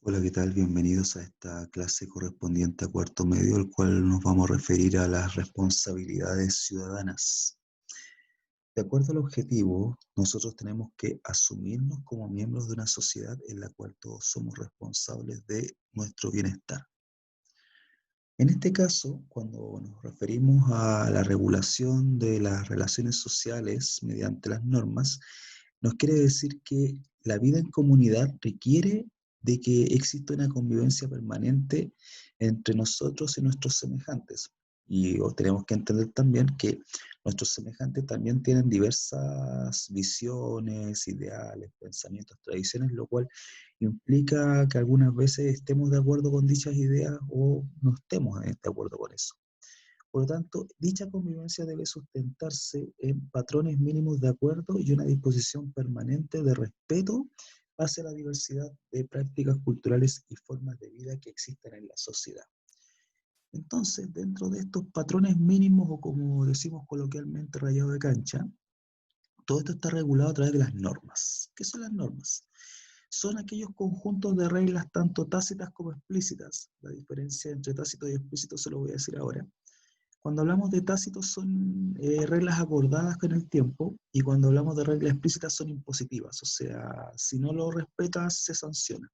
Hola, ¿qué tal? Bienvenidos a esta clase correspondiente a cuarto medio, el cual nos vamos a referir a las responsabilidades ciudadanas. De acuerdo al objetivo, nosotros tenemos que asumirnos como miembros de una sociedad en la cual todos somos responsables de nuestro bienestar. En este caso, cuando nos referimos a la regulación de las relaciones sociales mediante las normas, nos quiere decir que la vida en comunidad requiere de que exista una convivencia permanente entre nosotros y nuestros semejantes. Tenemos que entender también que nuestros semejantes también tienen diversas visiones, ideales, pensamientos, tradiciones, lo cual implica que algunas veces estemos de acuerdo con dichas ideas o no estemos de acuerdo con eso. Por lo tanto, dicha convivencia debe sustentarse en patrones mínimos de acuerdo y una disposición permanente de respeto hacia la diversidad de prácticas culturales y formas de vida que existen en la sociedad. Entonces, dentro de estos patrones mínimos, o como decimos coloquialmente, rayado de cancha, todo esto está regulado a través de las normas. ¿Qué son las normas? Son aquellos conjuntos de reglas tanto tácitas como explícitas. La diferencia entre tácito y explícito se lo voy a decir ahora. Cuando hablamos de tácitos son reglas acordadas con el tiempo, y cuando hablamos de reglas explícitas son impositivas, o sea, si no lo respetas se sanciona.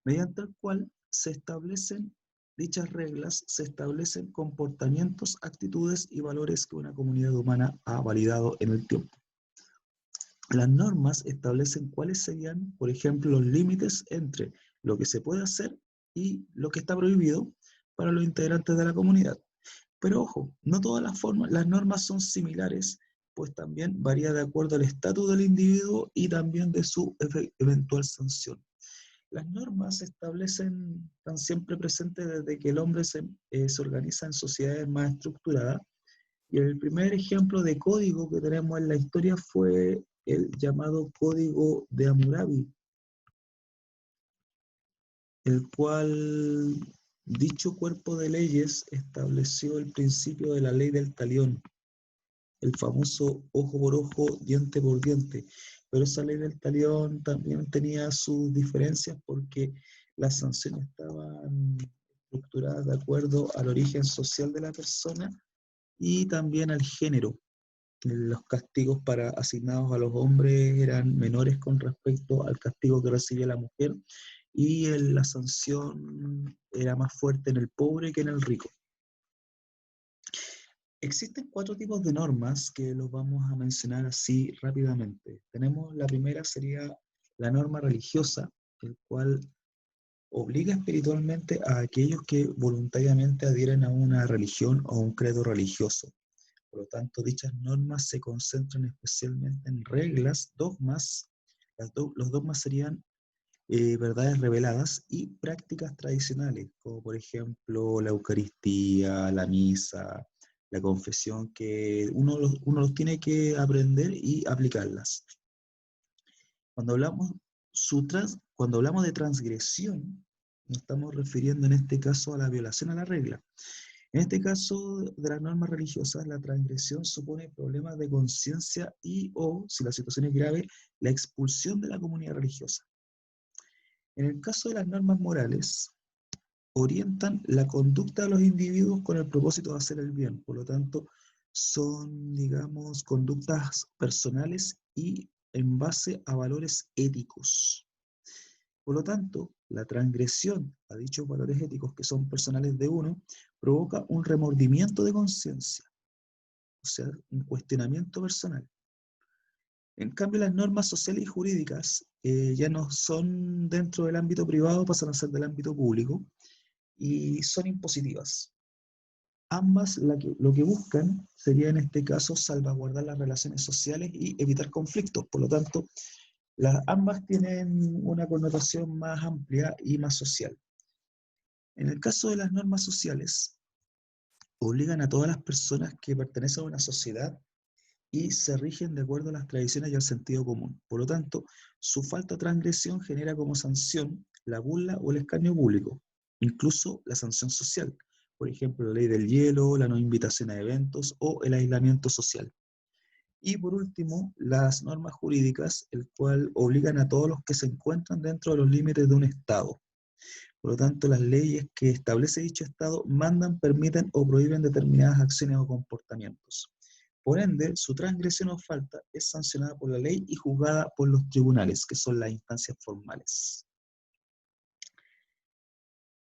Mediante el cual se establecen dichas reglas, se establecen comportamientos, actitudes y valores que una comunidad humana ha validado en el tiempo. Las normas establecen cuáles serían, por ejemplo, los límites entre lo que se puede hacer y lo que está prohibido para los integrantes de la comunidad. Pero ojo, no todas las normas son similares, pues también varía de acuerdo al estatus del individuo y también de su eventual sanción. Las normas están siempre presentes desde que el hombre se organiza en sociedades más estructuradas, y el primer ejemplo de código que tenemos en la historia fue el llamado Código de Hammurabi, el cual dicho cuerpo de leyes estableció el principio de la ley del talión, el famoso ojo por ojo, diente por diente. Pero esa ley del talión también tenía sus diferencias porque las sanciones estaban estructuradas de acuerdo al origen social de la persona y también al género. Los castigos asignados a los hombres eran menores con respecto al castigo que recibía la mujer, y la sanción era más fuerte en el pobre que en el rico. Existen cuatro tipos de normas que los vamos a mencionar así rápidamente. Tenemos la primera, sería la norma religiosa, el cual obliga espiritualmente a aquellos que voluntariamente adhieren a una religión o un credo religioso. Por lo tanto, dichas normas se concentran especialmente en reglas, dogmas. Los dogmas serían verdades reveladas y prácticas tradicionales, como por ejemplo la Eucaristía, la misa, la confesión, que uno los tiene que aprender y aplicarlas. Cuando cuando hablamos de transgresión, nos estamos refiriendo en este caso a la violación a la regla. En este caso de las normas religiosas, la transgresión supone problemas de conciencia o, si la situación es grave, la expulsión de la comunidad religiosa. En el caso de las normas morales, orientan la conducta de los individuos con el propósito de hacer el bien. Por lo tanto, son, digamos, conductas personales y en base a valores éticos. Por lo tanto, la transgresión a dichos valores éticos que son personales de uno provoca un remordimiento de conciencia, o sea, un cuestionamiento personal. En cambio, las normas sociales y jurídicas ya no son dentro del ámbito privado, pasan a ser del ámbito público y son impositivas. Ambas lo que buscan sería en este caso salvaguardar las relaciones sociales y evitar conflictos. Por lo tanto, ambas tienen una connotación más amplia y más social. En el caso de las normas sociales, obligan a todas las personas que pertenecen a una sociedad y se rigen de acuerdo a las tradiciones y al sentido común. Por lo tanto, su falta de transgresión genera como sanción la burla o el escarnio público, incluso la sanción social. Por ejemplo, la ley del hielo, la no invitación a eventos o el aislamiento social. Y por último, las normas jurídicas, el cual obligan a todos los que se encuentran dentro de los límites de un Estado. Por lo tanto, las leyes que establece dicho Estado mandan, permiten o prohíben determinadas acciones o comportamientos. Por ende, su transgresión o falta es sancionada por la ley y juzgada por los tribunales, que son las instancias formales.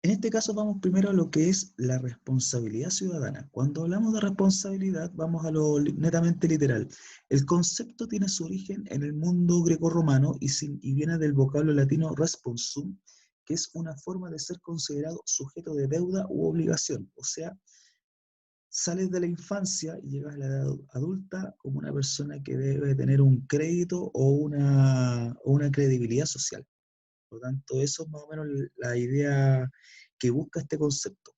En este caso vamos primero a lo que es la responsabilidad ciudadana. Cuando hablamos de responsabilidad, vamos a lo netamente literal. El concepto tiene su origen en el mundo grecorromano y viene del vocablo latino responsum, que es una forma de ser considerado sujeto de deuda u obligación. O sea, sales de la infancia y llegas a la edad adulta como una persona que debe tener un crédito o una credibilidad social. Por lo tanto, eso es más o menos la idea que busca este concepto.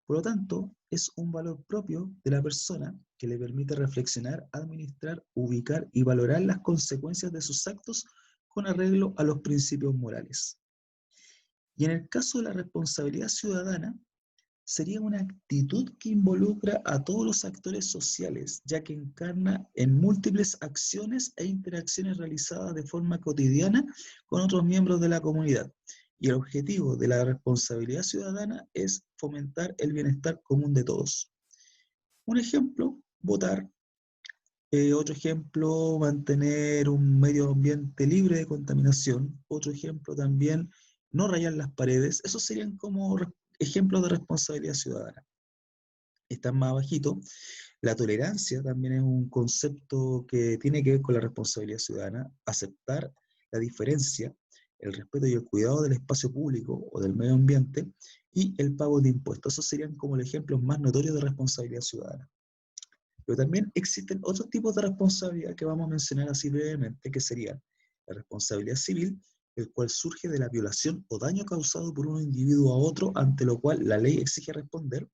Por lo tanto, es un valor propio de la persona que le permite reflexionar, administrar, ubicar y valorar las consecuencias de sus actos con arreglo a los principios morales. Y en el caso de la responsabilidad ciudadana, sería una actitud que involucra a todos los actores sociales, ya que encarna en múltiples acciones e interacciones realizadas de forma cotidiana con otros miembros de la comunidad. Y el objetivo de la responsabilidad ciudadana es fomentar el bienestar común de todos. Un ejemplo, votar. Otro ejemplo, mantener un medio ambiente libre de contaminación. Otro ejemplo también, no rayar las paredes. Esos serían como ejemplos de responsabilidad ciudadana. Están más abajito. La tolerancia también es un concepto que tiene que ver con la responsabilidad ciudadana. Aceptar la diferencia, el respeto y el cuidado del espacio público o del medio ambiente y el pago de impuestos. Esos serían como los ejemplos más notorios de responsabilidad ciudadana. Pero también existen otros tipos de responsabilidad que vamos a mencionar así brevemente, que serían la responsabilidad civil, el cual surge de la violación o daño causado por un individuo a otro, ante lo cual la ley exige responder,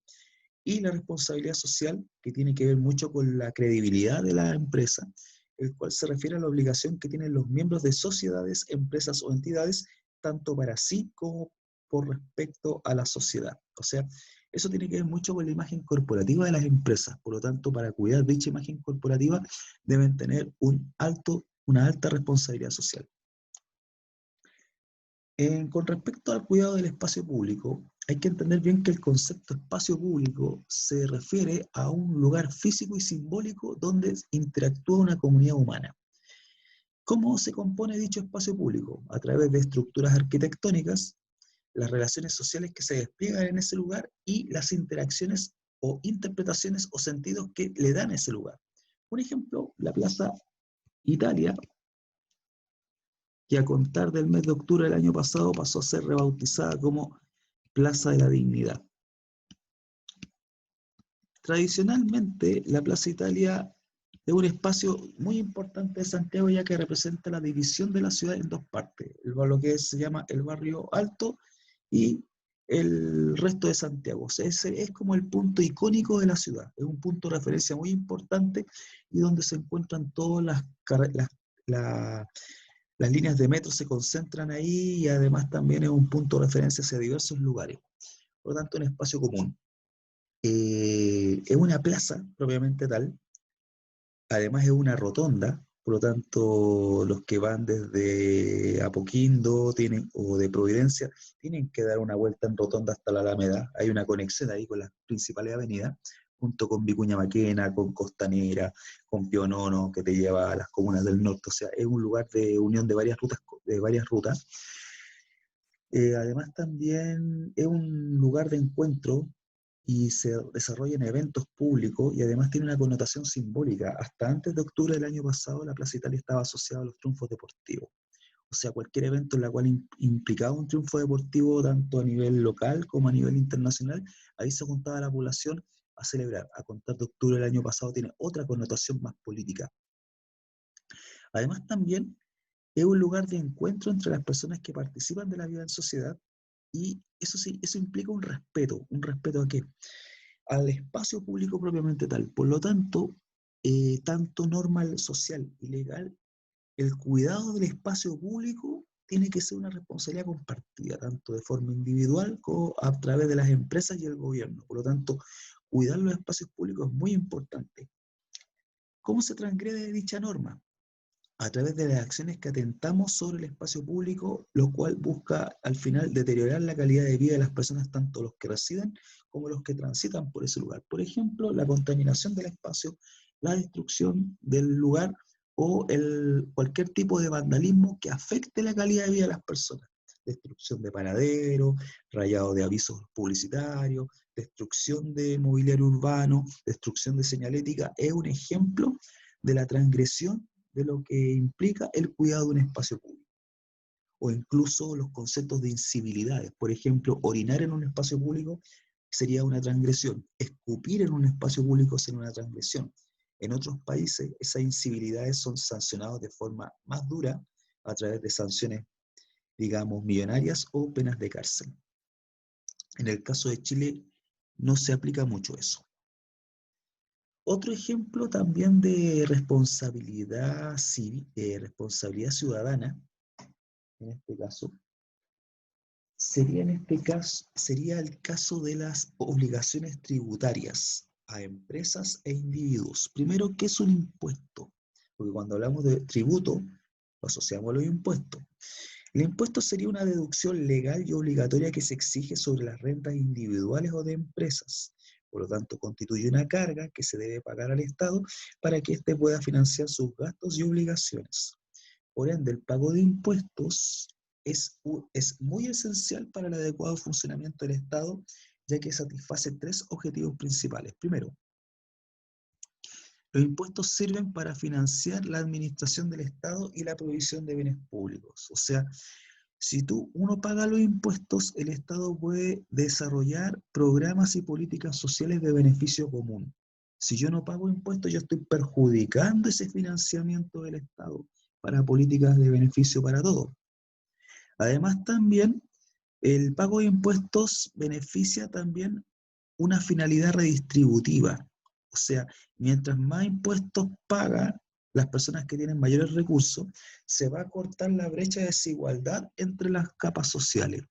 y la responsabilidad social, que tiene que ver mucho con la credibilidad de la empresa, el cual se refiere a la obligación que tienen los miembros de sociedades, empresas o entidades, tanto para sí como por respecto a la sociedad. O sea, eso tiene que ver mucho con la imagen corporativa de las empresas. Por lo tanto, para cuidar dicha imagen corporativa, deben tener una alta responsabilidad social. Con respecto al cuidado del espacio público, hay que entender bien que el concepto espacio público se refiere a un lugar físico y simbólico donde interactúa una comunidad humana. ¿Cómo se compone dicho espacio público? A través de estructuras arquitectónicas, las relaciones sociales que se despliegan en ese lugar y las interacciones o interpretaciones o sentidos que le dan a ese lugar. Por ejemplo, la Plaza Italia, que a contar del mes de octubre del año pasado pasó a ser rebautizada como Plaza de la Dignidad. Tradicionalmente, la Plaza Italia es un espacio muy importante de Santiago, ya que representa la división de la ciudad en dos partes, lo que se llama el barrio alto y el resto de Santiago. O sea, ese es como el punto icónico de la ciudad, es un punto de referencia muy importante y donde se encuentran todas las líneas de metro se concentran ahí, y además también es un punto de referencia hacia diversos lugares. Por lo tanto, un espacio común. Es una plaza propiamente tal, además es una rotonda, por lo tanto los que van desde Apoquindo o de Providencia tienen que dar una vuelta en rotonda hasta la Alameda. Hay una conexión ahí con las principales avenidas, junto con Vicuña Maquena, con Costanera, con Pionono, que te lleva a las comunas del norte. O sea, es un lugar de unión de varias rutas. Además también es un lugar de encuentro y se desarrollan eventos públicos, y además tiene una connotación simbólica. Hasta antes de octubre del año pasado, la Plaza Italia estaba asociada a los triunfos deportivos. O sea, cualquier evento en la cual implicaba un triunfo deportivo, tanto a nivel local como a nivel internacional, ahí se juntaba la población a celebrar. A contar de octubre del año pasado tiene otra connotación más política. Además también es un lugar de encuentro entre las personas que participan de la vida en sociedad, y eso sí, eso implica un respeto a qué? Al espacio público propiamente tal. Por lo tanto, tanto normal, social y legal, el cuidado del espacio público tiene que ser una responsabilidad compartida, tanto de forma individual como a través de las empresas y el gobierno. Por lo tanto, cuidar los espacios públicos es muy importante. ¿Cómo se transgrede dicha norma? a través de las acciones que atentamos sobre el espacio público, lo cual busca al final deteriorar la calidad de vida de las personas, tanto los que residen como los que transitan por ese lugar. Por ejemplo, la contaminación del espacio, la destrucción del lugar o cualquier tipo de vandalismo que afecte la calidad de vida de las personas. Destrucción de paraderos, rayado de avisos publicitarios, destrucción de mobiliario urbano, destrucción de señalética, es un ejemplo de la transgresión de lo que implica el cuidado de un espacio público. O incluso los conceptos de incivilidades. Por ejemplo, orinar en un espacio público sería una transgresión. Escupir en un espacio público sería una transgresión. En otros países, esas incivilidades son sancionadas de forma más dura a través de sanciones, digamos, millonarias o penas de cárcel. En el caso de Chile, no se aplica mucho eso. Otro ejemplo también de responsabilidad responsabilidad ciudadana, en este caso, sería el caso de las obligaciones tributarias a empresas e individuos. Primero, ¿qué es un impuesto? Porque cuando hablamos de tributo, lo asociamos a los impuestos. El impuesto sería una deducción legal y obligatoria que se exige sobre las rentas individuales o de empresas. Por lo tanto, constituye una carga que se debe pagar al Estado para que éste pueda financiar sus gastos y obligaciones. Por ende, el pago de impuestos es muy esencial para el adecuado funcionamiento del Estado, ya que satisface tres objetivos principales. Primero, los impuestos sirven para financiar la administración del Estado y la provisión de bienes públicos. O sea, si uno paga los impuestos, el Estado puede desarrollar programas y políticas sociales de beneficio común. Si yo no pago impuestos, yo estoy perjudicando ese financiamiento del Estado para políticas de beneficio para todos. Además, también el pago de impuestos beneficia también una finalidad redistributiva. O sea, mientras más impuestos pagan las personas que tienen mayores recursos, se va a cortar la brecha de desigualdad entre las capas sociales.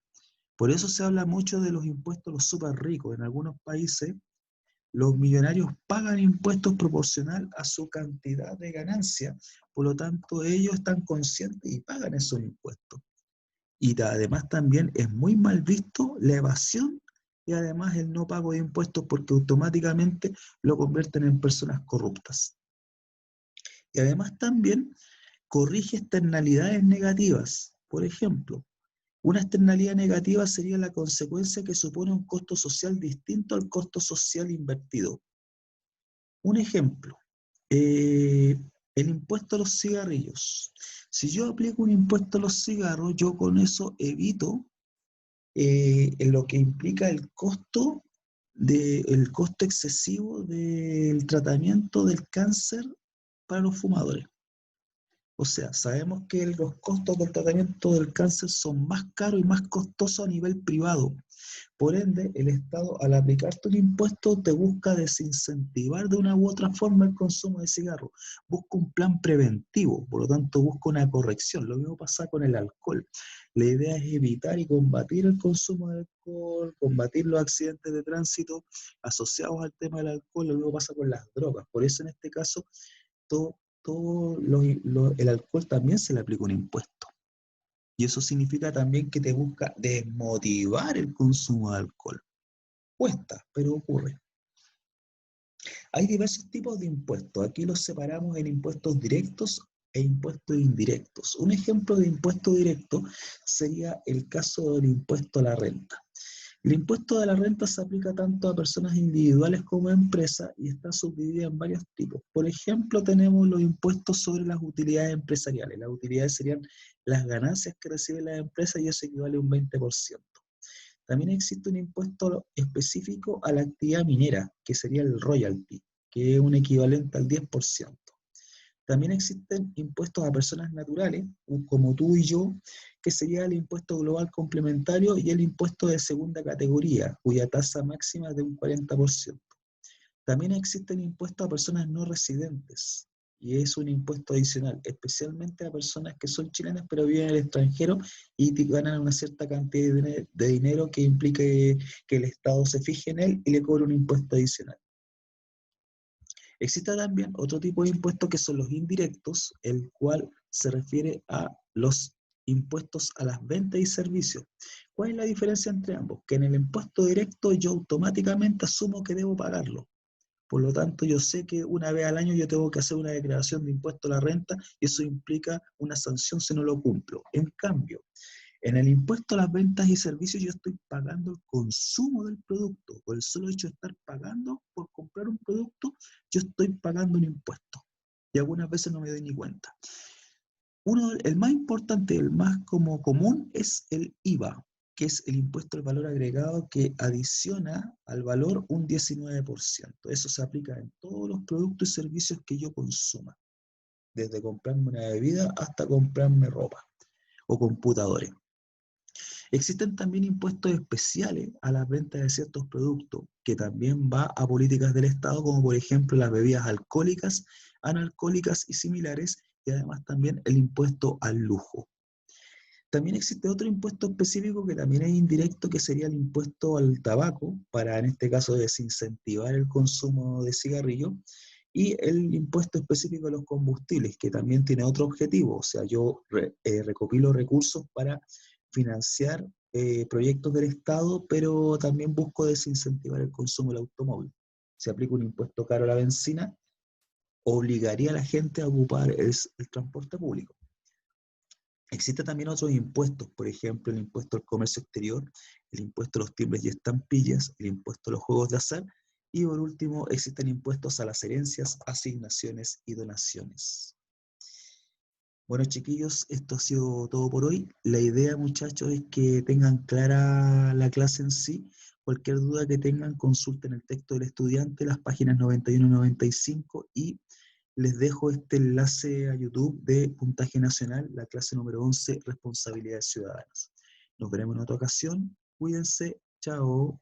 Por eso se habla mucho de los impuestos a los súper ricos. En algunos países, los millonarios pagan impuestos proporcional a su cantidad de ganancia, por lo tanto ellos están conscientes y pagan esos impuestos. Y además también es muy mal visto la evasión y además el no pago de impuestos porque automáticamente lo convierten en personas corruptas. Y además también corrige externalidades negativas. Por ejemplo, una externalidad negativa sería la consecuencia que supone un costo social distinto al costo social invertido. Un ejemplo, el impuesto a los cigarrillos. Si yo aplico un impuesto a los cigarros, yo con eso evito en lo que implica el costo excesivo del tratamiento del cáncer para los fumadores. O sea, sabemos que los costos del tratamiento del cáncer son más caros y más costosos a nivel privado. Por ende, el Estado, al aplicarte un impuesto, te busca desincentivar de una u otra forma el consumo de cigarros. Busca un plan preventivo, por lo tanto, busca una corrección. Lo mismo pasa con el alcohol. La idea es evitar y combatir el consumo de alcohol, combatir los accidentes de tránsito asociados al tema del alcohol. Lo mismo pasa con las drogas. Por eso, en este caso, el alcohol también se le aplica un impuesto. Y eso significa también que te busca desmotivar el consumo de alcohol. Cuesta, pero ocurre. Hay diversos tipos de impuestos. Aquí los separamos en impuestos directos e impuestos indirectos. Un ejemplo de impuesto directo sería el caso del impuesto a la renta. El impuesto de la renta se aplica tanto a personas individuales como a empresas y está subdividido en varios tipos. Por ejemplo, tenemos los impuestos sobre las utilidades empresariales. Las utilidades serían las ganancias que reciben las empresas y eso equivale a un 20%. También existe un impuesto específico a la actividad minera, que sería el royalty, que es un equivalente al 10%. También existen impuestos a personas naturales, como tú y yo, que sería el impuesto global complementario y el impuesto de segunda categoría, cuya tasa máxima es de un 40%. También existen impuestos a personas no residentes, y es un impuesto adicional, especialmente a personas que son chilenas pero viven en el extranjero y ganan una cierta cantidad de dinero que implique que el Estado se fije en él y le cobre un impuesto adicional. Existe también otro tipo de impuestos que son los indirectos, el cual se refiere a los impuestos a las ventas y servicios. ¿Cuál es la diferencia entre ambos? Que en el impuesto directo yo automáticamente asumo que debo pagarlo. Por lo tanto, yo sé que una vez al año yo tengo que hacer una declaración de impuesto a la renta y eso implica una sanción si no lo cumplo. En cambio, en el impuesto a las ventas y servicios yo estoy pagando el consumo del producto. Por el solo hecho de estar pagando por comprar un producto, yo estoy pagando un impuesto. Y algunas veces no me doy ni cuenta. El más importante, el más como común, es el IVA, que es el impuesto al valor agregado que adiciona al valor un 19%. Eso se aplica en todos los productos y servicios que yo consuma, desde comprarme una bebida hasta comprarme ropa o computadores. Existen también impuestos especiales a las ventas de ciertos productos, que también va a políticas del Estado, como por ejemplo las bebidas alcohólicas, analcohólicas y similares, y además también el impuesto al lujo. También existe otro impuesto específico que también es indirecto, que sería el impuesto al tabaco, para en este caso desincentivar el consumo de cigarrillos, y el impuesto específico a los combustibles, que también tiene otro objetivo, o sea, yo recopilo recursos para financiar proyectos del Estado, pero también busco desincentivar el consumo del automóvil. Se aplica un impuesto caro a la benzina, obligaría a la gente a ocupar el transporte público. Existen también otros impuestos, por ejemplo, el impuesto al comercio exterior, el impuesto a los timbres y estampillas, el impuesto a los juegos de azar, y por último existen impuestos a las herencias, asignaciones y donaciones. Bueno, chiquillos, esto ha sido todo por hoy. La idea, muchachos, es que tengan clara la clase en sí. Cualquier duda que tengan, consulten el texto del estudiante, las páginas 91 y 95, y les dejo este enlace a YouTube de Puntaje Nacional, la clase número 11, Responsabilidades Ciudadanas. Nos veremos en otra ocasión. Cuídense. Chao.